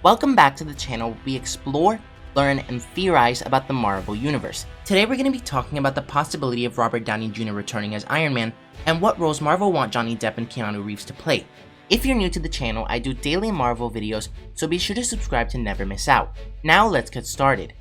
Welcome back to the channel where we explore, learn, and theorize about the Marvel Universe. Today we're going to be talking about the possibility of Robert Downey Jr. returning as Iron Man, and what roles Marvel want Johnny Depp and Keanu Reeves to play. If you're new to the channel, I do daily Marvel videos, so be sure to subscribe to never miss out. Now let's get started.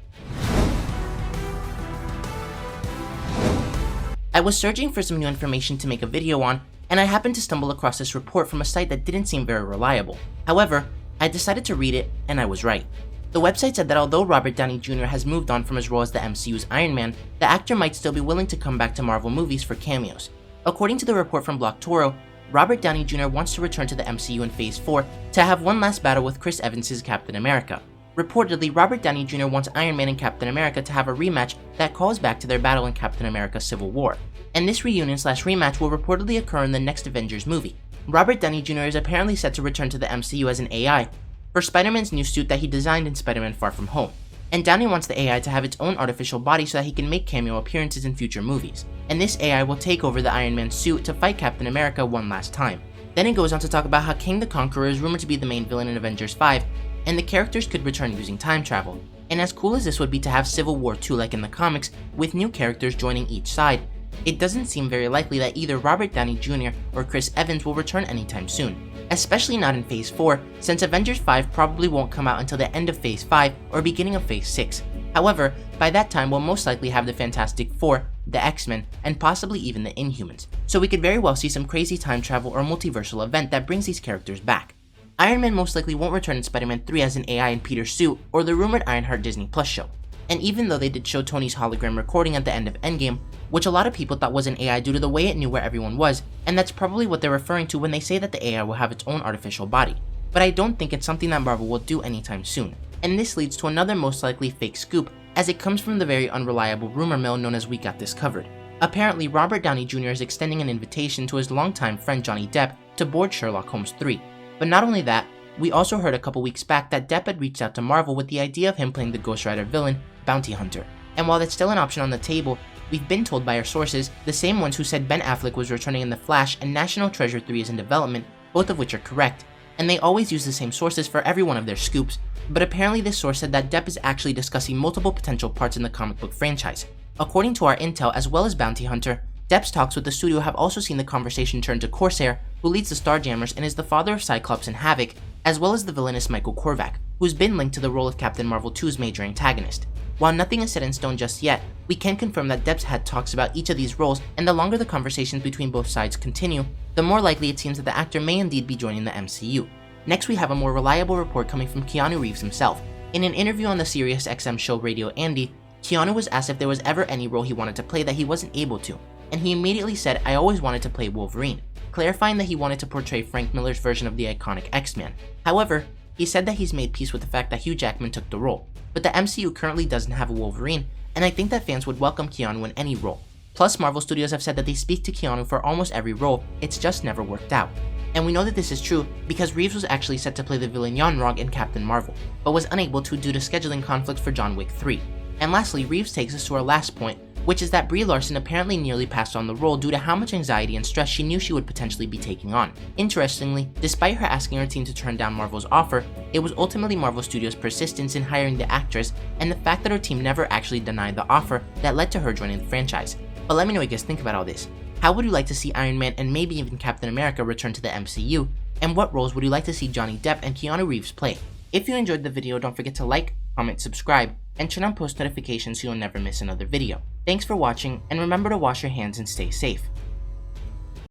I was searching for some new information to make a video on, and I happened to stumble across this report from a site that didn't seem very reliable. However, I decided to read it, and I was right. The website said that although Robert Downey Jr. has moved on from his role as the MCU's Iron Man, the actor might still be willing to come back to Marvel movies for cameos. According to the report from Blocktoro, Robert Downey Jr. wants to return to the MCU in Phase 4 to have one last battle with Chris Evans' Captain America. Reportedly, Robert Downey Jr. wants Iron Man and Captain America to have a rematch that calls back to their battle in Captain America Civil War. And this reunion/rematch will reportedly occur in the next Avengers movie. Robert Downey Jr. is apparently set to return to the MCU as an AI for Spider-Man's new suit that he designed in Spider-Man Far From Home. And Downey wants the AI to have its own artificial body so that he can make cameo appearances in future movies. And this AI will take over the Iron Man suit to fight Captain America one last time. Then it goes on to talk about how Kang the Conqueror is rumored to be the main villain in Avengers 5, and the characters could return using time travel. And as cool as this would be to have Civil War 2 like in the comics, with new characters joining each side, it doesn't seem very likely that either Robert Downey Jr. or Chris Evans will return anytime soon. Especially not in Phase 4, since Avengers 5 probably won't come out until the end of Phase 5 or beginning of Phase 6. However, by that time we'll most likely have the Fantastic Four, the X-Men, and possibly even the Inhumans. So we could very well see some crazy time travel or multiversal event that brings these characters back. Iron Man most likely won't return in Spider-Man 3 as an AI in Peter's suit or the rumored Ironheart Disney Plus show. And even though they did show Tony's hologram recording at the end of Endgame, which a lot of people thought was an AI due to the way it knew where everyone was, and that's probably what they're referring to when they say that the AI will have its own artificial body. But I don't think it's something that Marvel will do anytime soon. And this leads to another most likely fake scoop, as it comes from the very unreliable rumor mill known as We Got This Covered. Apparently, Robert Downey Jr. is extending an invitation to his longtime friend Johnny Depp to board Sherlock Holmes 3. But not only that, we also heard a couple weeks back that Depp had reached out to Marvel with the idea of him playing the Ghost Rider villain, Bounty Hunter. And while that's still an option on the table, we've been told by our sources, the same ones who said Ben Affleck was returning in The Flash and National Treasure 3 is in development, both of which are correct, and they always use the same sources for every one of their scoops, but apparently this source said that Depp is actually discussing multiple potential parts in the comic book franchise. According to our intel, as well as Bounty Hunter, Depp's talks with the studio have also seen the conversation turn to Corsair, who leads the Starjammers and is the father of Cyclops and Havok, as well as the villainous Korvac, who's been linked to the role of Captain Marvel 2's major antagonist. While nothing is set in stone just yet, we can confirm that Depp's had talks about each of these roles, and the longer the conversations between both sides continue, the more likely it seems that the actor may indeed be joining the MCU. Next, we have a more reliable report coming from Keanu Reeves himself. In an interview on the SiriusXM show Radio Andy, Keanu was asked if there was ever any role he wanted to play that he wasn't able to, and he immediately said, "I always wanted to play Wolverine," clarifying that he wanted to portray Frank Miller's version of the iconic X-Man. However, he said that he's made peace with the fact that Hugh Jackman took the role, but the MCU currently doesn't have a Wolverine, and I think that fans would welcome Keanu in any role. Plus, Marvel Studios have said that they speak to Keanu for almost every role, it's just never worked out. And we know that this is true because Reeves was actually set to play the villain Yon-Rogg in Captain Marvel, but was unable to due to scheduling conflicts for John Wick 3. And lastly, Reeves takes us to our last point, which is that Brie Larson apparently nearly passed on the role due to how much anxiety and stress she knew she would potentially be taking on. Interestingly, despite her asking her team to turn down Marvel's offer, it was ultimately Marvel Studios' persistence in hiring the actress and the fact that her team never actually denied the offer that led to her joining the franchise. But let me know what you guys think about all this. How would you like to see Iron Man and maybe even Captain America return to the MCU? And what roles would you like to see Johnny Depp and Keanu Reeves play? If you enjoyed the video, don't forget to like, comment, subscribe, and turn on post notifications so you'll never miss another video. Thanks for watching, and remember to wash your hands and stay safe.